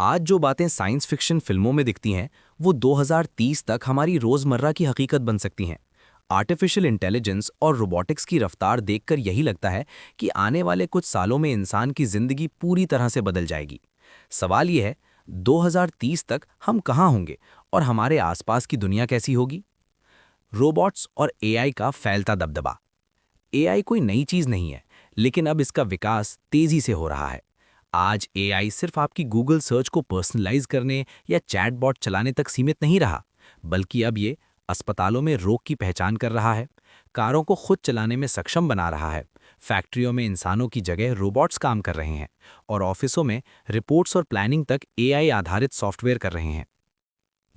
आज जो बातें साइंस फिक्शन फिल्मों में दिखती हैं, वो 2030 तक हमारी रोज़मर्रा की हकीकत बन सकती हैं। आर्टिफिशियल इंटेलिजेंस और रोबोटिक्स की रफ्तार देखकर यही लगता है कि आने वाले कुछ सालों में इंसान की ज़िंदगी पूरी तरह से बदल जाएगी। सवाल ये है, 2030 तक हम कहाँ होंगे और हमारे आसपास की दुनिया कैसी होगी? रोबोट्स और एआई का फैलता दबदबा। एआई कोई नई चीज़ नहीं है, लेकिन अब इसका विकास तेज़ी से हो रहा है। आज एआई सिर्फ आपकी गूगल सर्च को पर्सनलाइज करने या चैटबॉट चलाने तक सीमित नहीं रहा, बल्कि अब ये अस्पतालों में रोग की पहचान कर रहा है, कारों को खुद चलाने में सक्षम बना रहा है, फैक्ट्रियों में इंसानों की जगह रोबोट्स काम कर रहे हैं और ऑफिसों में रिपोर्ट्स और प्लानिंग तक एआई आधारित सॉफ्टवेयर कर रहे हैं।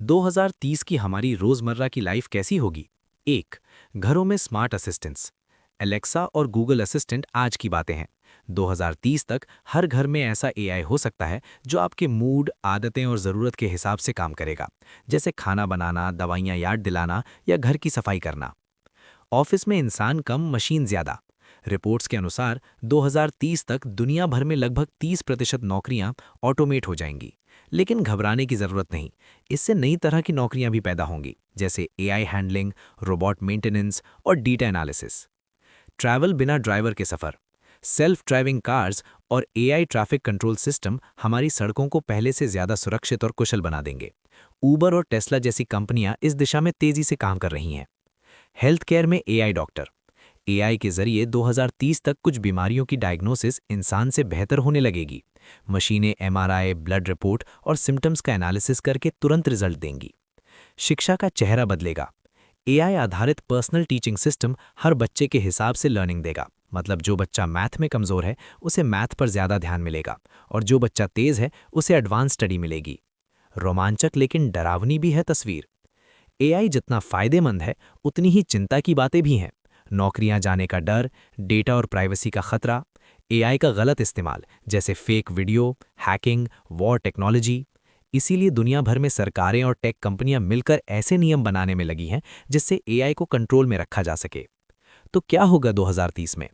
2030 की हमारी रोज़मर्रा की लाइफ कैसी होगी? 1. घरों में स्मार्ट असिस्टेंट्स। एलेक्सा और गूगल असिस्टेंट आज की बातें हैं। 2030 तक हर घर में ऐसा एआई हो सकता है जो आपके मूड, आदतें और ज़रूरत के हिसाब से काम करेगा, जैसे खाना बनाना, दवाइयाँ याद दिलाना या घर की सफाई करना। ऑफिस में इंसान कम, मशीन ज़्यादा। रिपोर्ट्स के अनुसार 2030 तक दुनिया भर में लगभग 30% नौकरियां ऑटोमेट हो जाएंगी। लेकिन घबराने की ज़रूरत नहीं, इससे नई तरह की नौकरियां भी पैदा होंगी, जैसे एआई हैंडलिंग, रोबोट मेंटेनेंस और डेटा एनालिसिस। ट्रैवल बिना ड्राइवर के सफ़र। सेल्फ ड्राइविंग कार्स और एआई ट्रैफिक कंट्रोल सिस्टम हमारी सड़कों को पहले से ज़्यादा सुरक्षित और कुशल बना देंगे। ऊबर और टेस्ला जैसी कंपनियां इस दिशा में तेज़ी से काम कर रही हैं। हेल्थ केयर में एआई डॉक्टर। एआई के जरिए 2030 तक कुछ बीमारियों की डायग्नोसिस इंसान से बेहतर होने लगेगी। मशीनें एमआरआई, ब्लड रिपोर्ट और सिम्टम्स का एनालिसिस करके तुरंत रिजल्ट देंगी। शिक्षा का चेहरा बदलेगा। एआई आधारित पर्सनल टीचिंग सिस्टम हर बच्चे के हिसाब से लर्निंग देगा। मतलब जो बच्चा मैथ में कमज़ोर है उसे मैथ पर ज़्यादा ध्यान मिलेगा और जो बच्चा तेज़ है उसे एडवांस स्टडी मिलेगी। रोमांचक लेकिन डरावनी भी है तस्वीर। एआई जितना फायदेमंद है उतनी ही चिंता की बातें भी हैं। नौकरियां जाने का डर, डेटा और प्राइवेसी का खतरा, एआई का गलत इस्तेमाल जैसे fake video, hacking, war technology. इसीलिए दुनिया भर में सरकारें और टेक कंपनियां मिलकर ऐसे नियम बनाने में लगी हैं जिससे एआई को कंट्रोल में रखा जा सके। तो क्या होगा 2030 में?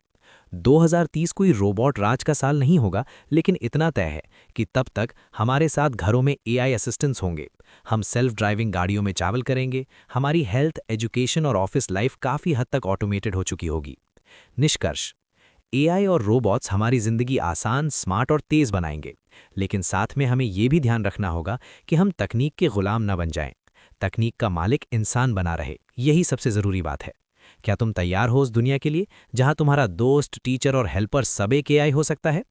2030 कोई रोबोट राज का साल नहीं होगा, लेकिन इतना तय है कि तब तक हमारे साथ घरों में एआई असिस्टेंट्स होंगे। हम सेल्फ ड्राइविंग गाड़ियों में ट्रैवल करेंगे। हमारी हेल्थ, एजुकेशन और ऑफिस लाइफ काफ़ी हद तक ऑटोमेटेड हो चुकी होगी। निष्कर्ष: एआई और रोबोट्स हमारी ज़िंदगी आसान, स्मार्ट और तेज़ बनाएंगे, लेकिन साथ में हमें ये भी ध्यान रखना होगा कि हम तकनीक के गुलाम न बन जाएं। तकनीक का मालिक इंसान बना रहे, यही सबसे ज़रूरी बात है। क्या तुम तैयार हो उस दुनिया के लिए जहां तुम्हारा दोस्त, टीचर और हेल्पर सब एक एआई हो सकता है?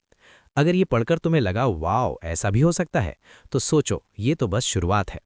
अगर ये पढ़कर तुम्हें लगा वाओ ऐसा भी हो सकता है, तो सोचो, ये तो बस शुरुआत है।